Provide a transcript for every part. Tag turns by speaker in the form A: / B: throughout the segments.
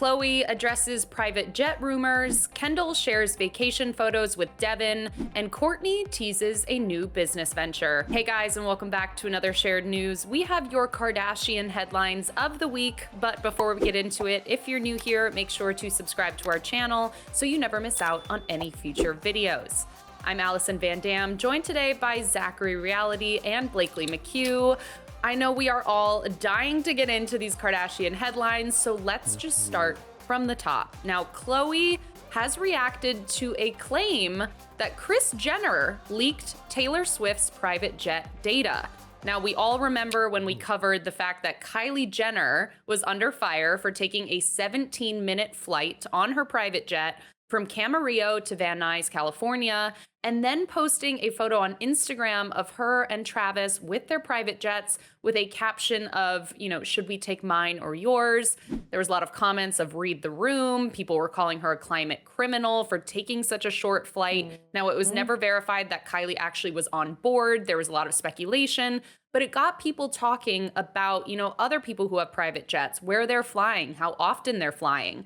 A: Khloe addresses private jet rumors, Kendall shares vacation photos with Devin, and Kourtney teases a new business venture. Hey guys, and welcome back to another shared news. We have your Kardashian headlines of the week, but before we get into it, if you're new here, make sure to subscribe to our channel so you never miss out on any future videos. I'm Allison Van Dam, joined today by Zachary Reality and Blakely McHugh. I know we are all dying to get into these Kardashian headlines, so let's just start from the top. Now, Khloe has reacted to a claim that Kris Jenner leaked Taylor Swift's private jet data. Now, we all remember when we covered the fact that Kylie Jenner was under fire for taking a 17-minute flight on her private jet from Camarillo to Van Nuys, California, and then posting a photo on Instagram of her and Travis with their private jets with a caption of, should we take mine or yours? There was a lot of comments of read the room. People were calling her a climate criminal for taking such a short flight. Now, it was never verified that Kylie actually was on board. There was a lot of speculation, but it got people talking about, other people who have private jets, where they're flying, how often they're flying.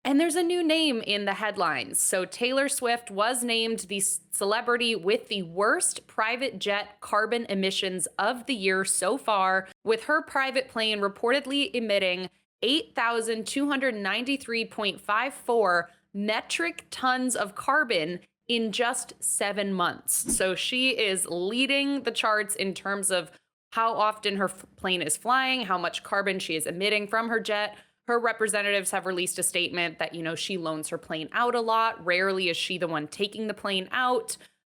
A: And there's a new name in the headlines. So Taylor Swift was named the celebrity with the worst private jet carbon emissions of the year so far, with her private plane reportedly emitting 8,293.54 metric tons of carbon in just 7 months. So she is leading the charts in terms of how often her plane is flying, how much carbon she is emitting from her jet. Her representatives have released a statement that, she loans her plane out a lot. Rarely is she the one taking the plane out.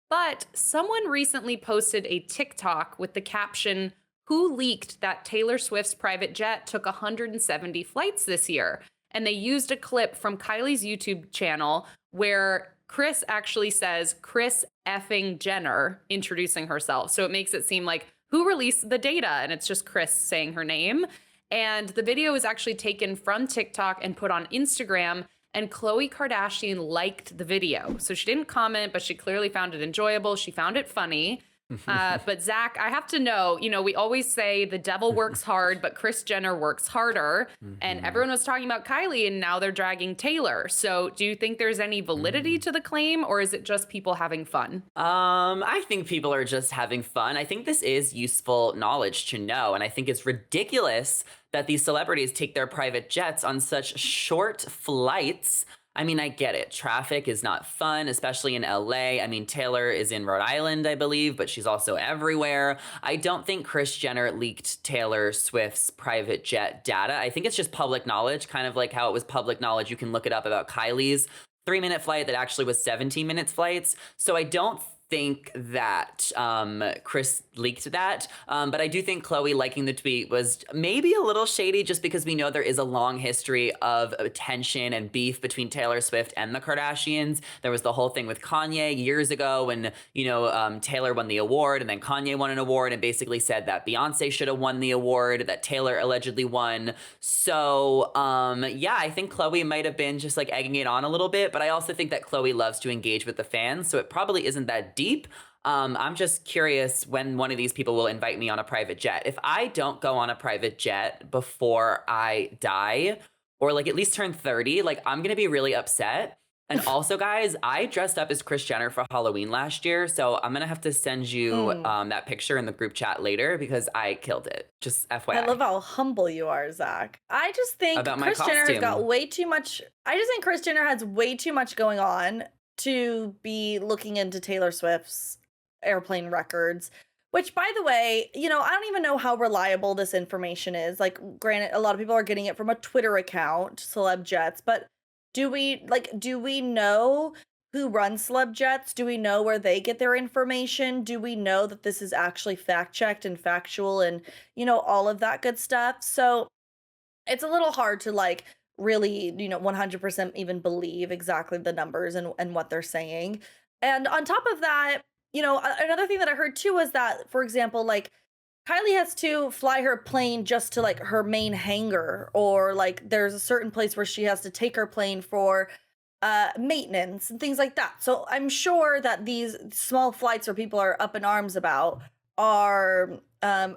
A: But someone recently posted a TikTok with the caption, "Who leaked that Taylor Swift's private jet took 170 flights this year?" And they used a clip from Kylie's YouTube channel where Kris actually says, "Kris effing Jenner," introducing herself. So it makes it seem like, who released the data? And it's just Kris saying her name. And the video was actually taken from TikTok and put on Instagram, and Khloe Kardashian liked the video. So she didn't comment, but she clearly found it enjoyable. She found it funny. But Zach, I have to know, we always say the devil works hard, but Kris Jenner works harder. And everyone was talking about Kylie, and now they're dragging Taylor. So do you think there's any validity to the claim, or is it just people having fun?
B: I think people are just having fun. I think this is useful knowledge to know. And I think it's ridiculous that these celebrities take their private jets on such short flights. I mean, I get it. Traffic is not fun, especially in LA. I mean, Taylor is in Rhode Island, I believe, but she's also everywhere. I don't think Kris Jenner leaked Taylor Swift's private jet data. I think it's just public knowledge, kind of like how it was public knowledge. You can look it up about Kylie's 3-minute flight that actually was 17 minutes flights. So I don't think that Kris leaked that, but I do think Khloe liking the tweet was maybe a little shady, just because we know there is a long history of tension and beef between Taylor Swift and the Kardashians. There was the whole thing with Kanye years ago when Taylor won the award, and then Kanye won an award and basically said that Beyonce should have won the award that Taylor allegedly won. So yeah, I think Khloe might have been just like egging it on a little bit, but I also think that Khloe loves to engage with the fans, so it probably isn't that deep. I'm just curious when one of these people will invite me on a private jet. If I don't go on a private jet before I die, or like at least turn 30, like I'm gonna be really upset. And also, guys, I dressed up as Kris Jenner for Halloween last year, so I'm gonna have to send you that picture in the group chat later because I killed it. Just FYI.
C: I love how humble you are, Zach. I just think Kris Jenner has got way too much. I just think Kris Jenner has way too much going on to be looking into Taylor Swift's airplane records, which, by the way, I don't even know how reliable this information is. Like, granted, a lot of people are getting it from a Twitter account, Celeb Jets, but do we know who runs Celeb Jets? Do we know where they get their information? Do we know that this is actually fact-checked and factual and, all of that good stuff? So it's a little hard to, really, 100% even believe exactly the numbers and what they're saying. And on top of that, another thing that I heard too was that, for example, Kylie has to fly her plane just to her main hangar, or there's a certain place where she has to take her plane for maintenance and things like that. So I'm sure that these small flights where people are up in arms about are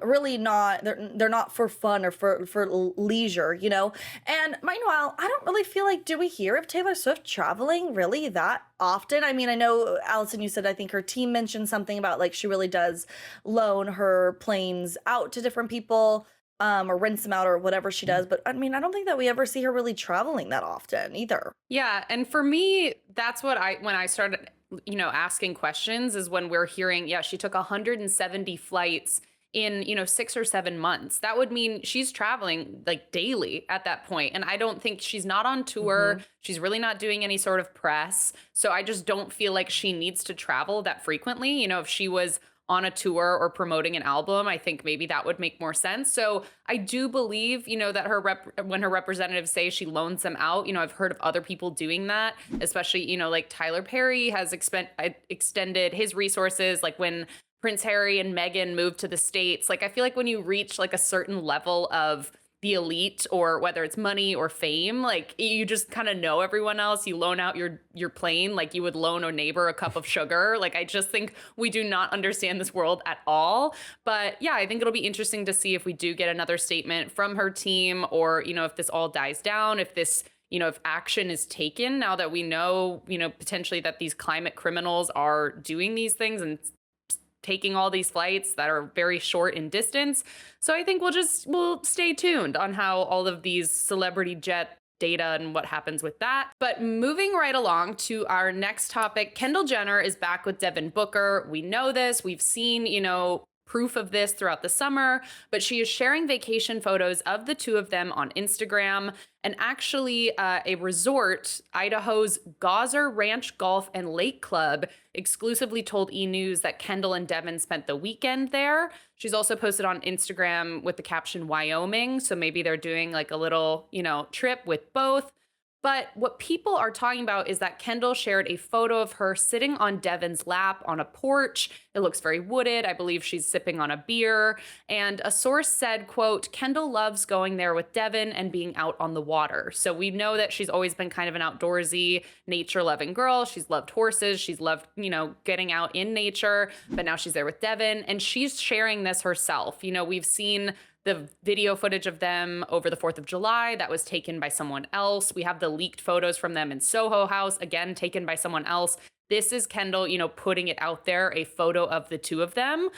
C: really not, they're not for fun or for leisure, you know? And meanwhile, I don't really feel like, do we hear of Taylor Swift traveling really that often? I mean, I know, Allison, you said, I think her team mentioned something about like she really does loan her planes out to different people, or rents them out or whatever she does. But I mean, I don't think that we ever see her really traveling that often either.
A: Yeah. And for me, that's what when I started, asking questions is when we're hearing, yeah, she took 170 flights in, 6 or 7 months. That would mean she's traveling like daily at that point. And I don't think she's not on tour. Mm-hmm. She's really not doing any sort of press. So I just don't feel like she needs to travel that frequently. If she was on a tour or promoting an album, I think maybe that would make more sense. So I do believe, that when her representatives say she loans them out, I've heard of other people doing that, especially, like Tyler Perry has extended his resources, like when Prince Harry and Meghan moved to the States. Like, I feel like when you reach like a certain level of the elite, or whether it's money or fame, like you just kind of know everyone else. You loan out your plane like you would loan a neighbor a cup of sugar. Like, I just think we do not understand this world at all. But yeah, I think it'll be interesting to see if we do get another statement from her team, or, if this all dies down, if this, if action is taken now that we know, potentially that these climate criminals are doing these things and taking all these flights that are very short in distance. So I think we'll stay tuned on how all of these celebrity jet data and what happens with that. But moving right along to our next topic, Kendall Jenner is back with Devin Booker. We know this. We've seen, proof of this throughout the summer, but she is sharing vacation photos of the two of them on Instagram. And actually, a resort, Idaho's Gosser Ranch Golf and Lake Club, exclusively told E! News that Kendall and Devin spent the weekend there. She's also posted on Instagram with the caption Wyoming. So maybe they're doing like a little, trip with both. But what people are talking about is that Kendall shared a photo of her sitting on Devin's lap on a porch. It looks very wooded. I believe she's sipping on a beer. And a source said, quote, Kendall loves going there with Devin and being out on the water. So we know that she's always been kind of an outdoorsy, nature-loving girl. She's loved horses. She's loved, getting out in nature. But now she's there with Devin. And she's sharing this herself. We've seen the video footage of them over the 4th of July that was taken by someone else. We have the leaked photos from them in Soho House, again, taken by someone else. This is Kendall, putting it out there, a photo of the two of them.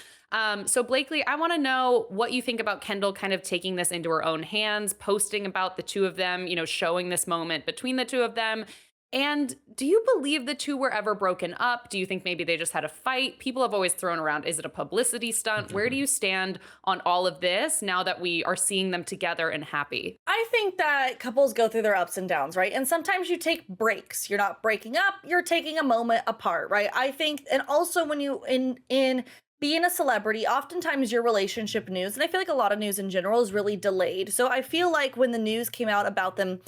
A: So Blakely, I want to know what you think about Kendall kind of taking this into her own hands, posting about the two of them, showing this moment between the two of them. And do you believe the two were ever broken up? Do you think maybe they just had a fight? People have always thrown around, is it a publicity stunt? Where do you stand on all of this now that we are seeing them together and happy?
C: I think that couples go through their ups and downs, right? And sometimes you take breaks. You're not breaking up, you're taking a moment apart, right? I think, and also when you in being a celebrity, oftentimes your relationship news, and I feel like a lot of news in general, is really delayed. So I feel like when the news came out about them,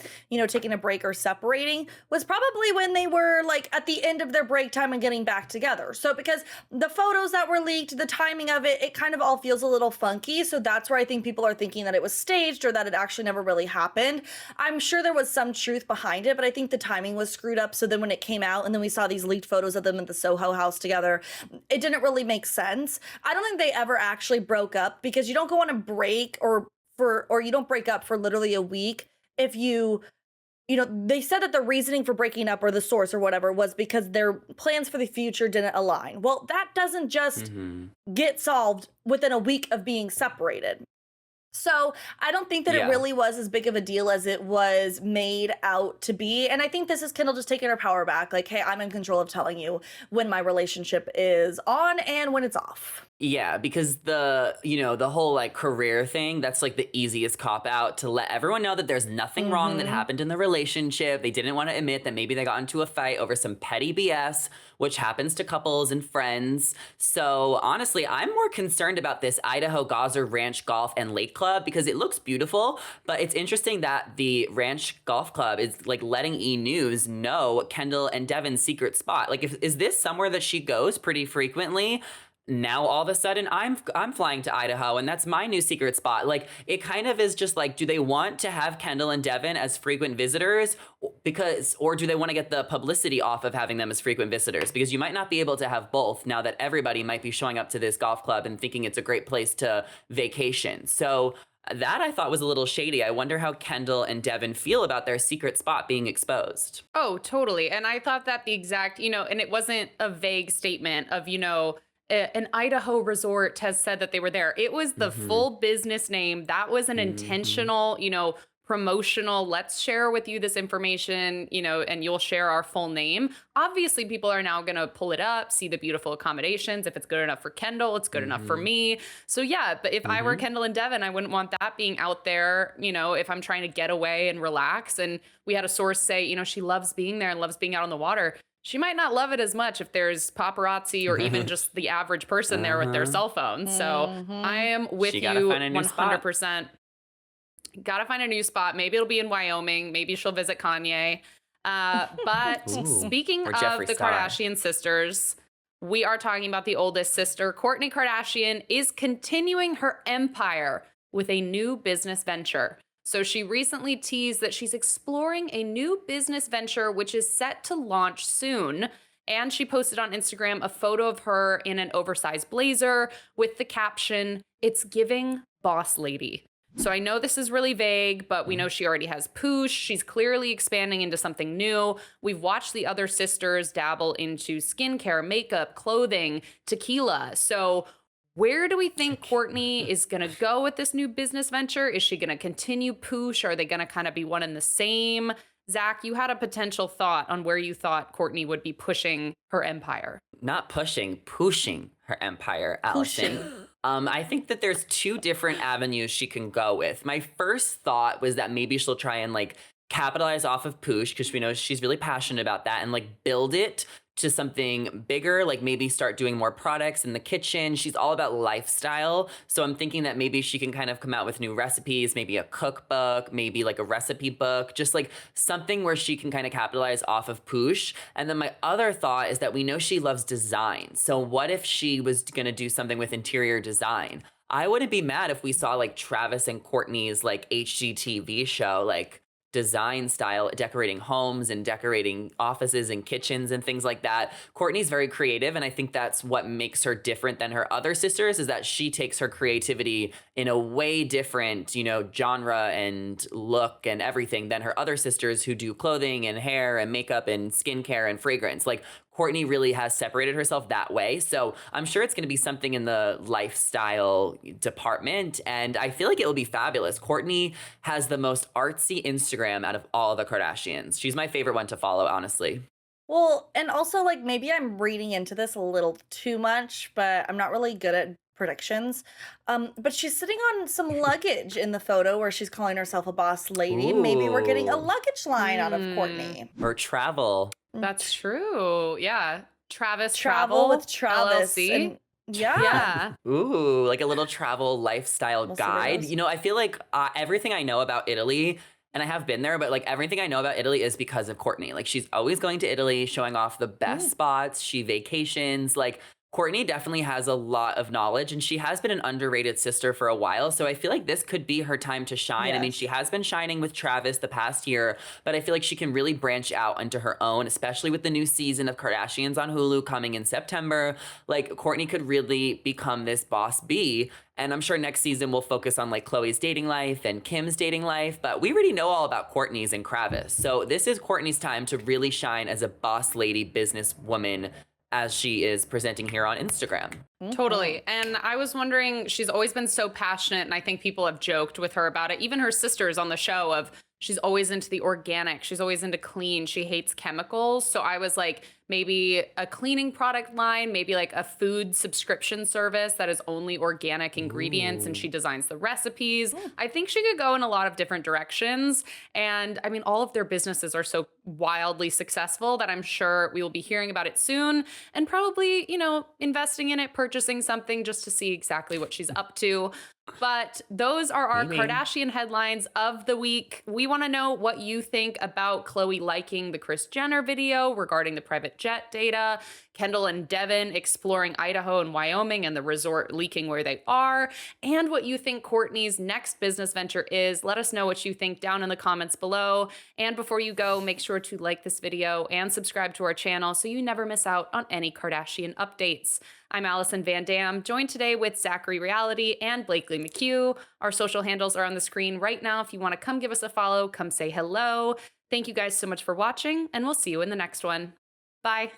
C: taking a break or separating, was probably when they were like at the end of their break time and getting back together. So because the photos that were leaked, the timing of it kind of all feels a little funky. So that's where I think people are thinking that it was staged or that it actually never really happened. I'm sure there was some truth behind it, but I think the timing was screwed up. So then when it came out and then we saw these leaked photos of them at the Soho House together, it didn't really make sense. I don't think they ever actually broke up, because you don't go on a break or you don't break up for literally a week if they said that the reasoning for breaking up, or the source or whatever, was because their plans for the future didn't align. Well, that doesn't just get solved within a week of being separated. So I don't think that it really was as big of a deal as it was made out to be. And I think this is Kendall just taking her power back. Like, hey, I'm in control of telling you when my relationship is on and when it's off.
B: Yeah, because the whole like career thing, that's like the easiest cop out to let everyone know that there's nothing wrong that happened in the relationship. They didn't want to admit that maybe they got into a fight over some petty BS, which happens to couples and friends. So honestly, I'm more concerned about this Idaho Gosser Ranch Golf and Lake Club, because it looks beautiful, but it's interesting that the Ranch Golf Club is like letting E! News know Kendall and Devin's secret spot. Like, is this somewhere that she goes pretty frequently? Now all of a sudden I'm flying to Idaho and that's my new secret spot. Like, it kind of is just like, do they want to have Kendall and Devin as frequent visitors? Or do they want to get the publicity off of having them as frequent visitors? Because you might not be able to have both now that everybody might be showing up to this golf club and thinking it's a great place to vacation. So that I thought was a little shady. I wonder how Kendall and Devin feel about their secret spot being exposed.
A: Oh, totally. And I thought that the exact, and it wasn't a vague statement of, an Idaho resort has said that they were there. It was the full business name. That was an intentional, promotional, let's share with you this information, and you'll share our full name. Obviously, people are now going to pull it up, see the beautiful accommodations. If it's good enough for Kendall, it's good enough for me. So yeah, but if I were Kendall and Devin, I wouldn't want that being out there, if I'm trying to get away and relax. And we had a source say, she loves being there and loves being out on the water. She might not love it as much if there's paparazzi or even just the average person there with their cell phone. So I am with you 100%. Gotta find a new spot. Maybe it'll be in Wyoming. Maybe she'll visit Kanye. But speaking of the Kardashian sisters, we are talking about the oldest sister. Kourtney Kardashian is continuing her empire with a new business venture. So she recently teased that she's exploring a new business venture, which is set to launch soon. And she posted on Instagram a photo of her in an oversized blazer with the caption, "It's giving boss lady." So I know this is really vague, but we know she already has Poosh. She's clearly expanding into something new. We've watched the other sisters dabble into skincare, makeup, clothing, tequila. So where do we think Kourtney is going to go with this new business venture? Is she going to continue Poosh? Are they going to kind of be one and the same? Zach, you had a potential thought on where you thought Kourtney would be pushing her empire.
B: Not pushing her empire, Allison. I think that there's two different avenues she can go with. My first thought was that maybe she'll try and capitalize off of Poosh, because we know she's really passionate about that, and build it to something bigger, maybe start doing more products in the kitchen. She's all about lifestyle. So I'm thinking that maybe she can kind of come out with new recipes, maybe a cookbook, maybe a recipe book, just something where she can kind of capitalize off of Poosh. And then my other thought is that we know she loves design. So what if she was going to do something with interior design? I wouldn't be mad if we saw Travis and Kourtney's HGTV show, design style, decorating homes and decorating offices and kitchens and things like that. Kourtney's very creative, and I think that's what makes her different than her other sisters, is that she takes her creativity in a way different, genre and look and everything than her other sisters who do clothing and hair and makeup and skincare and fragrance. Kourtney really has separated herself that way. So I'm sure it's going to be something in the lifestyle department. And I feel like it will be fabulous. Kourtney has the most artsy Instagram out of all the Kardashians. She's my favorite one to follow, honestly.
C: Well, and also maybe I'm reading into this a little too much, but I'm not really good at predictions. But she's sitting on some luggage in the photo where she's calling herself a boss lady.
B: Ooh.
C: Maybe we're getting a luggage line out of Kourtney.
B: Or travel.
A: That's true. Yeah. Travel
C: with Travis.
A: LLC.
C: Yeah.
B: Ooh, a little travel lifestyle guide. I feel everything I know about Italy, and I have been there, but everything I know about Italy is because of Kourtney. She's always going to Italy, showing off the best spots. She vacations. Kourtney definitely has a lot of knowledge, and she has been an underrated sister for a while. So I feel like this could be her time to shine. Yes. I mean, she has been shining with Travis the past year, but I feel like she can really branch out into her own, especially with the new season of Kardashians on Hulu coming in September. Kourtney could really become this boss bee. And I'm sure next season we'll focus on Khloe's dating life and Kim's dating life, but we already know all about Kourtney's and Travis. So this is Kourtney's time to really shine as a boss lady businesswoman, as she is presenting here on Instagram.
A: Totally. And I was wondering, she's always been so passionate, and I think people have joked with her about it. Even her sisters on the show of she's always into the organic. She's always into clean. She hates chemicals. So I was maybe a cleaning product line, maybe a food subscription service that is only organic ingredients. Ooh. And she designs the recipes. I think she could go in a lot of different directions. And I mean, all of their businesses are so wildly successful that I'm sure we will be hearing about it soon, and probably, investing in it, purchasing something just to see exactly what she's up to. But those are our Kardashian headlines of the week. We want to know what you think about Khloe liking the Kris Jenner video regarding the private jet data, Kendall and Devin exploring Idaho and Wyoming and the resort leaking where they are, and what you think Kourtney's next business venture is. Let us know what you think down in the comments below. And before you go, make sure to like this video and subscribe to our channel so you never miss out on any Kardashian updates. I'm Allison Van Dam, joined today with Zachary Reality and Blakely McHugh. Our social handles are on the screen right now. If you want to come give us a follow, come say hello. Thank you guys so much for watching, and we'll see you in the next one. Bye.